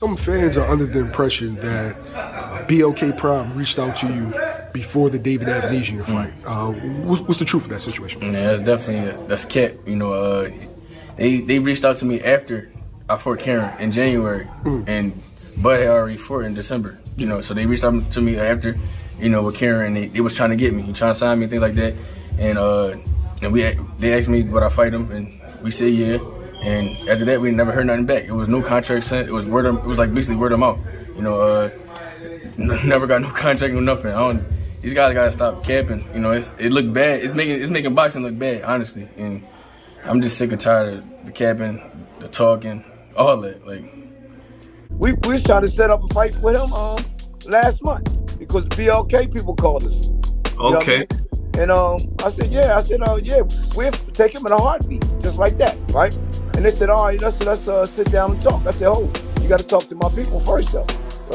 Some fans are under the impression that BLK Prime reached out to you before the David Avanesian fight. What's the truth of that situation? Yeah, that's definitely that's cat. You know, they reached out to me after I fought Karen in January, and Bud had already fought in December. You know, so they reached out to me after, you know, with Karen. They was trying to get me, trying to sign me, things like that. And they asked me would I fight him, and we said yeah. And after that, we never heard nothing back. It was no contract sent. It was like basically word of mouth. You know, never got no contract, no nothing. These guys gotta stop capping. You know, it looked bad. It's making boxing look bad, honestly. And I'm just sick and tired of the capping, the talking, all that. Like, we was trying to set up a fight with him last month because BLK people called us. You know what I mean? And I said, yeah, we'll take him in a heartbeat, just like that, right? And they said, all right, let's sit down and talk. I said, oh, you got to talk to my people first, though.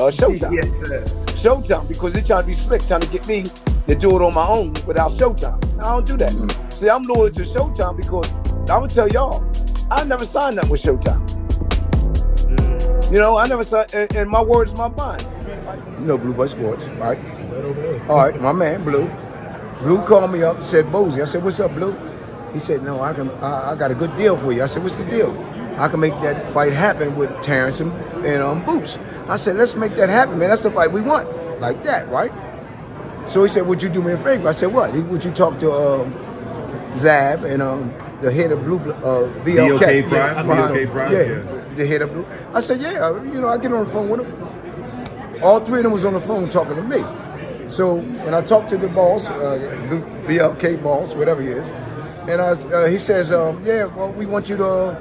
Showtime. Yes, sir. Showtime, because they're trying to be slick, trying to get me to do it on my own without Showtime. I don't do that. See, I'm loyal to Showtime because I'm going to tell y'all, I never signed up with Showtime. You know, I never signed, and my word is my bond. You know Blue Boy Sports, right? All right, my man, Blue. Blue called me up and said, Bozy. I said, what's up, Blue? He said, no, I got a good deal for you. I said, what's the deal? I can make that fight happen with Terrence and Boots. I said, let's make that happen, man. That's the fight we want. Like that, right? So he said, would you do me a favor? I said, what? Would you talk to Zab and the head of Blue, BLK Prime? BLK Prime, yeah, the head of Blue. I said, yeah, you know, I get on the phone with him. All three of them was on the phone talking to me. So when I talked to the boss, BLK boss, whatever he is, and he says, yeah, well, we want you to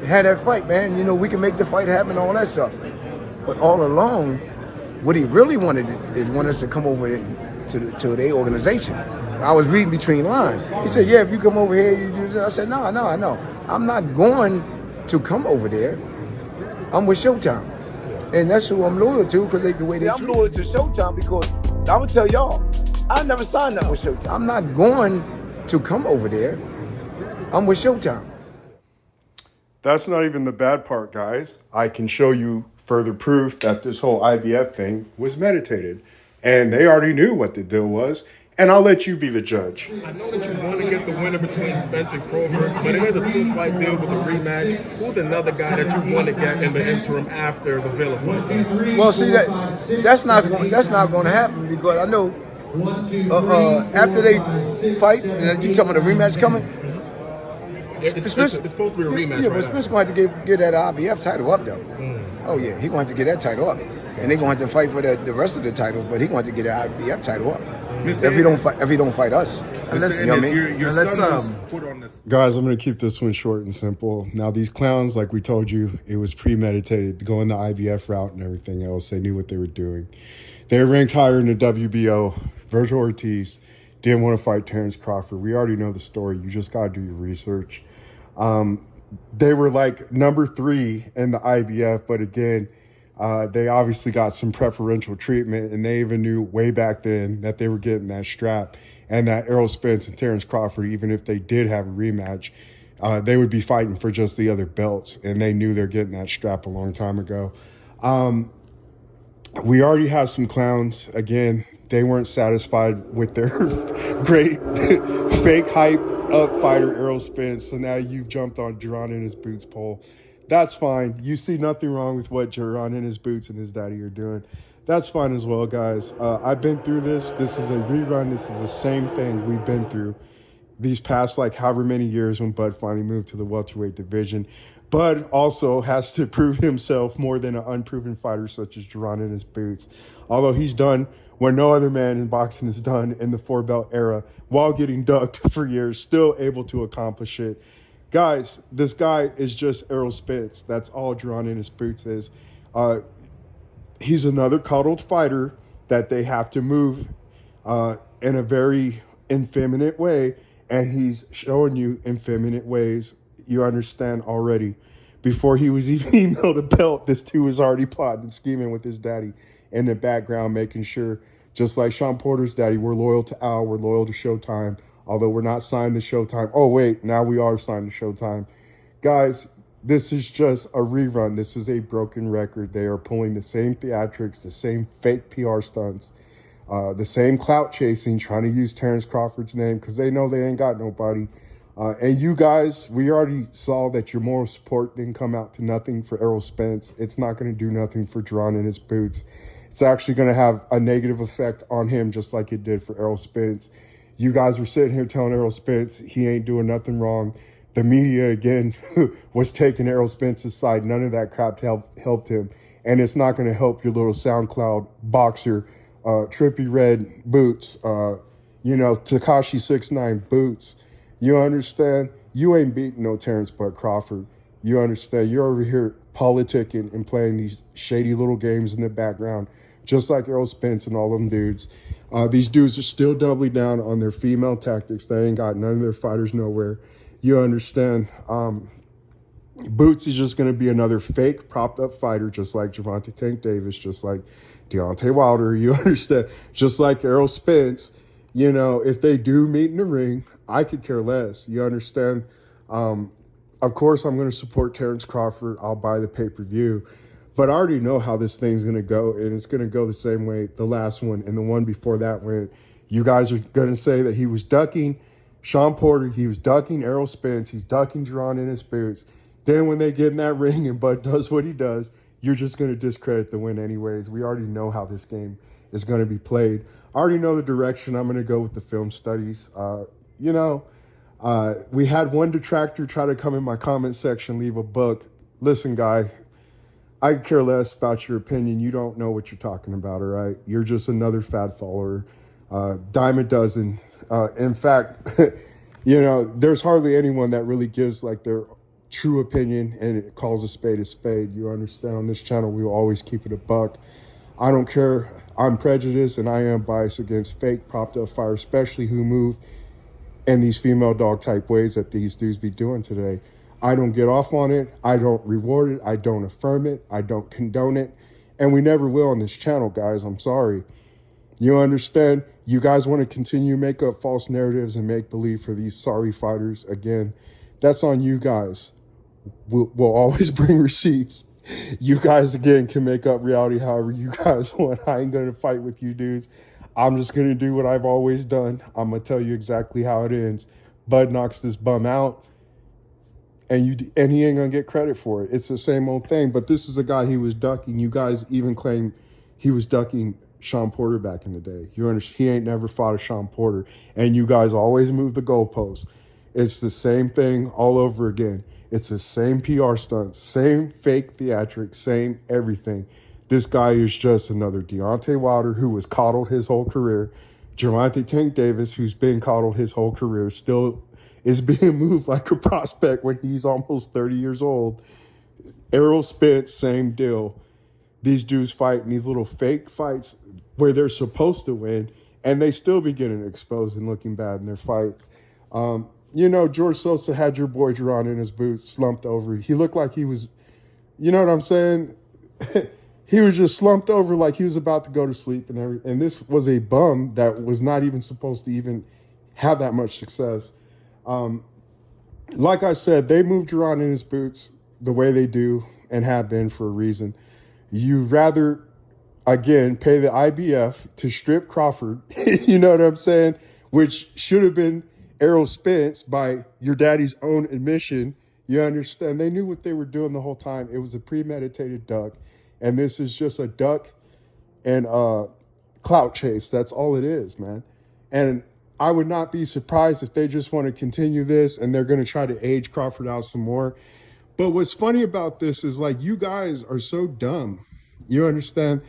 have that fight, man. You know, we can make the fight happen, all that stuff. But all along, what he really wanted is want us to come over to their organization. I was reading between lines. He said, yeah, if you come over here, you do this. I said, no. I'm not going to come over there. I'm with Showtime. And that's who I'm loyal to because the way they treat me. I'm loyal to Showtime because I'm going to tell y'all, I never signed up with Showtime. I'm not going to come over there. I'm with Showtime. That's not even the bad part, guys. I can show you further proof that this whole IBF thing was meditated. And they already knew what the deal was. And I'll let you be the judge. I know that you want to get the winner between Spence and Crawford, but it is a two-fight deal with a rematch. Who's another guy that you want to get in the interim after the Villa fight? Well, see, that's not going to happen because I know after they fight, and you talking about the rematch coming? It's supposed to be a rematch. Yeah, but Spence going to have to get that IBF title up, though. Oh, yeah, he's going to have to get that title up. And they're going to have to fight for the rest of the titles, but he's going to have to get that IBF title up. If he don't fight us. Let's, put on this. Guys, I'm going to keep this one short and simple. Now, these clowns, like we told you, it was premeditated, going the IBF route and everything else. They knew what they were doing. They were ranked higher in the WBO. Virgil Ortiz didn't want to fight Terrence Crawford. We already know the story. You just got to do your research. They were like number 3 in the IBF, but again, they obviously got some preferential treatment, and they even knew way back then that they were getting that strap and that Errol Spence and Terrence Crawford, even if they did have a rematch, they would be fighting for just the other belts, and they knew they're getting that strap a long time ago. We already have some clowns. Again, they weren't satisfied with their great fake hype up fighter Errol Spence, so now you've jumped on Jaron and his boots pole. That's fine. You see nothing wrong with what Jaron and his boots and his daddy are doing. That's fine as well, guys. I've been through this. This is a rerun. This is the same thing we've been through these past, like, however many years when Bud finally moved to the welterweight division. Bud also has to prove himself more than an unproven fighter such as Jaron and his boots. Although he's done what no other man in boxing has done in the 4-belt era while getting ducked for years, still able to accomplish it. Guys, this guy is just Errol Spence. That's all Jaron in his boots is. He's another coddled fighter that they have to move in a very effeminate way, and he's showing you effeminate ways. You understand already. Before he was even emailed a belt, this dude was already plotting and scheming with his daddy in the background, making sure, just like Sean Porter's daddy, we're loyal to Al, we're loyal to Showtime. Although we're not signed to Showtime. Oh, wait, now we are signed to Showtime. Guys, this is just a rerun. This is a broken record. They are pulling the same theatrics, the same fake PR stunts, the same clout chasing, trying to use Terrence Crawford's name because they know they ain't got nobody. And you guys, we already saw that your moral support didn't come out to nothing for Errol Spence. It's not going to do nothing for Jaron in his boots. It's actually going to have a negative effect on him, just like it did for Errol Spence. You guys were sitting here telling Errol Spence he ain't doing nothing wrong. The media, again, was taking Errol Spence's side. None of that crap helped him. And it's not going to help your little SoundCloud boxer, Trippy Red boots, Tekashi 6ix9ine boots. You understand? You ain't beating no Terrence Bud Crawford. You understand? You're over here politicking and playing these shady little games in the background, just like Errol Spence and all them dudes. These dudes are still doubling down on their female tactics. They ain't got none of their fighters nowhere. You understand? Boots is just going to be another fake propped up fighter, just like Gervonta Tank Davis, just like Deontay Wilder. You understand? Just like Errol Spence. If they do meet in the ring, I could care less. You understand? Of course, I'm going to support Terrence Crawford. I'll buy the pay-per-view. But I already know how this thing's going to go, and it's going to go the same way the last one and the one before that went. You guys are going to say that he was ducking Sean Porter, he was ducking Errol Spence, he's ducking Jaron in his boots. Then when they get in that ring and Bud does what he does, you're just going to discredit the win anyways. We already know how this game is going to be played. I already know the direction I'm going to go with the film studies. We had one detractor try to come in my comment section, leave a book. Listen, guy, I care less about your opinion. You don't know what you're talking about, all right? You're just another fad follower. Dime a dozen. In fact, there's hardly anyone that really gives like their true opinion and it calls a spade a spade. You understand? On this channel, we will always keep it a buck. I don't care. I'm prejudiced and I am biased against fake propped up fire, especially who move in these female dog type ways that these dudes be doing today. I don't get off on it. I don't reward it. I don't affirm it. I don't condone it. And we never will on this channel, guys. I'm sorry. You understand? You guys want to continue to make up false narratives and make believe for these sorry fighters. Again, that's on you guys. We'll always bring receipts. You guys, again, can make up reality however you guys want. I ain't going to fight with you dudes. I'm just going to do what I've always done. I'm going to tell you exactly how it ends. Bud knocks this bum out, and he ain't going to get credit for it. It's the same old thing, but this is a guy he was ducking. You guys even claim he was ducking Sean Porter back in the day. You understand? He ain't never fought a Sean Porter, and you guys always move the goalposts. It's the same thing all over again. It's the same PR stunts, same fake theatrics, same everything. This guy is just another Deontay Wilder who was coddled his whole career. Gervonta Tank Davis, who's been coddled his whole career, still is being moved like a prospect when he's almost 30 years old. Errol Spence, same deal. These dudes fight in these little fake fights where they're supposed to win, and they still be getting exposed and looking bad in their fights. George Sosa had your boy Jaron in his boots, slumped over. He looked like he was, you know what I'm saying? He was just slumped over like he was about to go to sleep and everything. And this was a bum that was not even supposed to even have that much success. Like I said, they moved Jaron in his boots the way they do and have been for a reason. You rather, again, pay the IBF to strip Crawford, you know what I'm saying? Which should have been Errol Spence by your daddy's own admission. You understand? They knew what they were doing the whole time. It was a premeditated duck. And this is just a duck and clout chase. That's all it is, man. And I would not be surprised if they just want to continue this and they're going to try to age Crawford out some more. But what's funny about this is, like, you guys are so dumb. You understand?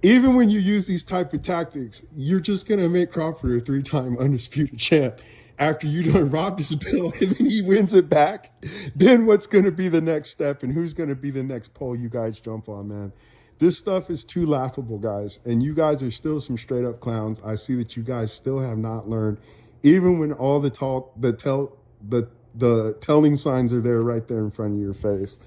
Even when you use these type of tactics, you're just going to make Crawford a 3-time undisputed champ. After you done robbed his bill and then he wins it back, then what's going to be the next step and who's going to be the next pole you guys jump on, man? This stuff is too laughable, guys. And you guys are still some straight up clowns. I see that you guys still have not learned, even when all the telling signs are there right there in front of your face.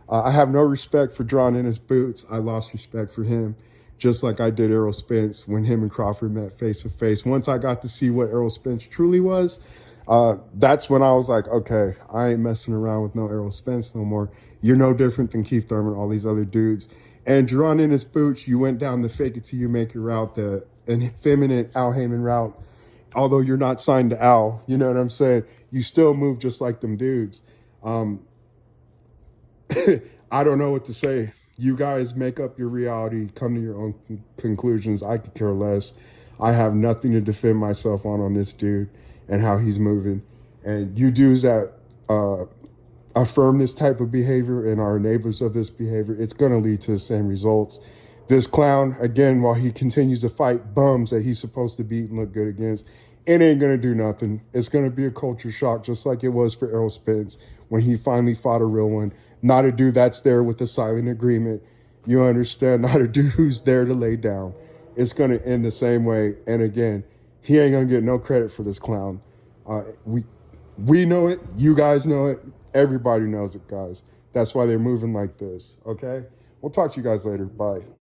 I have no respect for Jaron in his boots. I lost respect for him, just like I did Errol Spence when him and Crawford met face to face. Once I got to see what Errol Spence truly was, That's when I was like, okay, I ain't messing around with no Errol Spence no more. You're no different than Keith Thurman, all these other dudes. And Jaron Ennis Boots, you went down the fake it till you make it route, the an effeminate Al Heyman route. Although you're not signed to Al, you know what I'm saying? You still move just like them dudes. I don't know what to say. You guys make up your reality, come to your own conclusions. I could care less. I have nothing to defend myself on this dude and how he's moving. And you dudes that affirm this type of behavior and are enablers of this behavior, it's going to lead to the same results. This clown, again, while he continues to fight bums that he's supposed to beat and look good against, it ain't going to do nothing. It's going to be a culture shock, just like it was for Errol Spence when he finally fought a real one. Not a dude that's there with a silent agreement. You understand? Not a dude who's there to lay down. It's going to end the same way. And again, he ain't going to get no credit for this clown. We know it. You guys know it. Everybody knows it, guys. That's why they're moving like this, okay? We'll talk to you guys later. Bye.